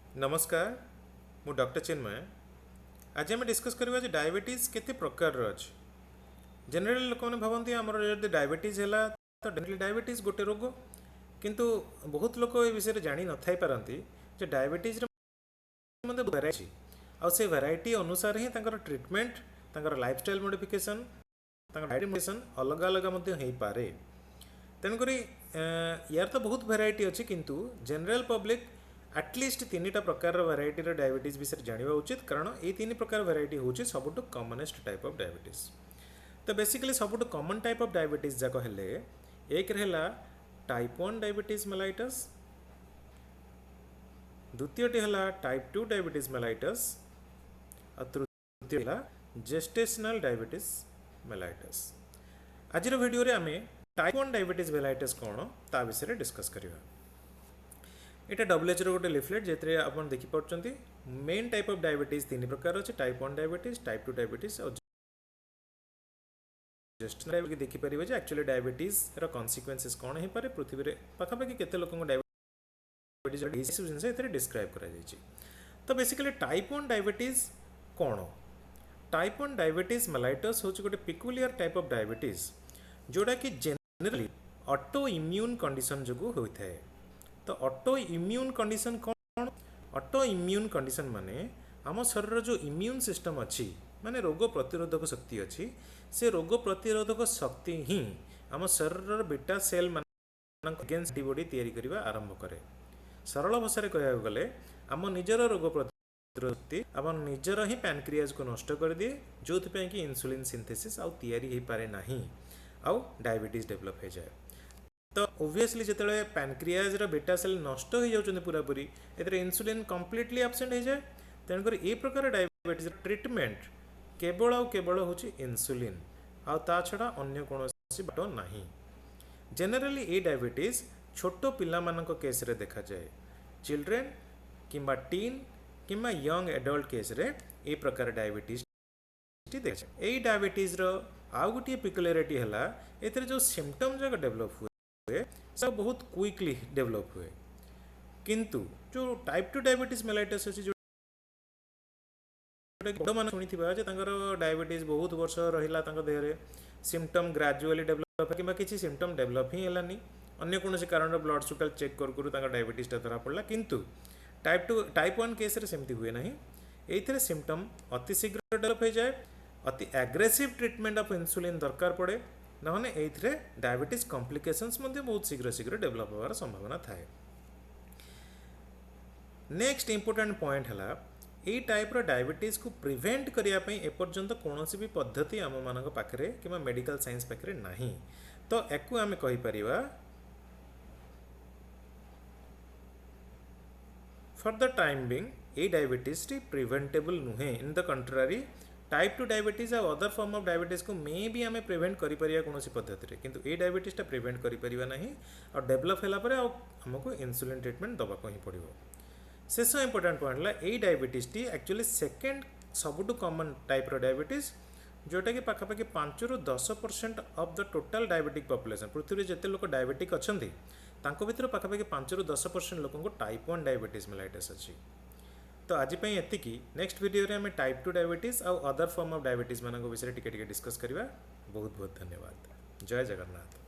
नमस्कार मु डॉक्टर चिन्मय। आज आम डिस्कस करवा डायबिटीज केते प्रकार अच्छे। जनरल लोक मैंने भावती आम डायबिटीज है तो डायबिटीज गोटे रोग, किंतु बहुत लोग ये विषय जानी न थाई पारती डायबिटीज वेराइटी आउ से वेराइटी अनुसार ही ट्रिटमेंट लाइफस्टाइल मॉडिफिकेशन डायबिटीज अलग अलग हो पारे। तेणुक यार तो बहुत वेराइटी अच्छी, किंतु जनरल पब्लिक एटलिस्ट तीन टा प्रकार वेराइटी डायबिटीज विषय जानवा उचित, कारण ये तीन प्रकार वेराइटी हूँ सबुठ कॉमनेस्ट टाइप ऑफ डायबिटीज। तो बेसिकली सबुठ कॉमन टाइप ऑफ डायबिटीज जाक हेले एक रहा टाइप 1 डायबिटीज मेलाइटस, द्वितीयटी है टाइप 2 डायबिटीज मेलाइटस और तृतीय है जेस्टेशनल डायबिटीज मेलाइटस। आज वीडियो रे आमे टाइप 1 डायबिटीज मेलाइटस कौन ता विषय डिस्कस करिया। यहाँ WHO गोटे लिफलेट जे आप देखिपुं मेन टाइप ऑफ डायबिटीज तीन प्रकार अच्छे, टाइप 1 डायबिटीज, टाइप 2 डायबिटीज और जेस्टेशनल। देखिपारे एक्चुअली डायबिटीज कन्सिक्वेंसेस कौन हो पारे, पृथ्वी में पाखापाखि केते लोक डायबिटीज जिन डिस्क्राइब करा। तो बेसिकली टाइप 1 डायबिटीज कौन? टाइप 1 डायबिटीज मेलाइटस हूँ गोटे पिकुलियर टाइप ऑफ डायबिटीज जोड़ा कि जनरली ऑटो इम्यून कंडीशन जो होता है। तो ऑटो इम्यून कंडीशन कौन? ऑटो इम्यून कंडीशन माने आम शरीर जो इम्यून सिस्टम अच्छी माने रोग प्रतिरोधक शक्ति अच्छी, से रोग प्रतिरोधक शक्ति ही आम शरीर बीटा सेल मान अगेंस्ट एंटीबॉडी तैयारी करने आरंभ करे। सरल भाषा कह गले आम निजर रोग प्रतिरोधक शक्ति आम निजर ही पैनक्रियाज को नष्ट कर दिए, जो कि इन्सुलिन सिंथेसिस आउ तैयारी हो पारे नहीं, आउ डायबिटीज डेवलप हो जाए। तो ओब्वियसली जो पैनक्रियाज बीटा सेल नष्ट हो जाती पूरापूरी ए इन्सुलिन कम्प्लीटली एब्सेंट हो जाए। तेणुकर ये प्रकार डायबिटीज ट्रिटमेंट केवल आउ केवल हूँ इन्सुलिन आ ता छड़ा अन्य कौन बाट ना। जेनेराली ये डायबिटीज छोट पिला मानक केस रे देखा जाए, चिल्ड्रेन किंबा टीन किंबा यंग एडल्ट केस रे ये प्रकार डायबिटीज देखा जाए। यही डायबिटीज आउ गोटे पिकुलरिटी है ए जो सिम्पटम जगह डेवलप हुए सब बहुत क्विकली डेवलप हुए, किंतु जो टाइप 2 डायबिटीज मेलाइटस अच्छी जो मैंने शुणी डायबिटीज बहुत वर्ष रहा देह सिम्पटम ग्राजुअली डेवलप कि किसी सिम्पटम डेवलप ही है अन्य कौन कारण ब्लड सुगर चेक करूँ डायबिटीज धरा पड़ा, किंतु टाइप 1 केस रे सेमती हुए ना। ये सिम्पटम अति शीघ्र डेवलप हो जाए, अति एग्रेसिव ट्रिटमेंट ऑफ इंसुलिन दरकार पड़े, नहने ये डायबिटीज कॉम्प्लिकेशंस बहुत शीघ्र शीघ्र डेवलप होवार संभावना थाए। नेक्स्ट इंपोर्टेंट पॉइंट है ये टाइप रो डायबिटीज को प्रिवेंट करने एपर्यंत कौन भी पद्धति आम मान पाखे कि मेडिकल साइंस पाखे नहीं। तो याकू आम कहीपर फॉर द टाइम बिंग ये डायबिटीज टी प्रिवेंटेबल नुहे। In the contrary type 2 diabetes a other form of diabetes को मे भी आम प्रिवेंट करें कौन पद्धति, किंतु ये डायबिटीज प्रिवेंट करें ना और डेवलप होगापर आमको इन्सुलिन ट्रिटमेंट दवाक ही पड़ो। शेष इंपोर्टेंट पॉइंट है यही डायबिटीज टी एक्चुअली सेकेंड सबुठ कॉमन टाइप रो डायबिटीज, जोटा कि पाखापाखि 5 ରୁ 10% of the total diabetic population पृथ्वी जिते लोक डायबिटिक अच्छा भर पाखापाखि 5 ରୁ 10% लोक टाइप 1 डायबिटीज मेलाइटस अच्छी। तो आज ये नेक्स्ट वीडियो रे हमें टाइप 2 डायबिटीज और अदर फॉर्म ऑफ डायबिटीज मान विषय टिके डिस्कस करवा। बहुत बहुत धन्यवाद। जय जगन्नाथ।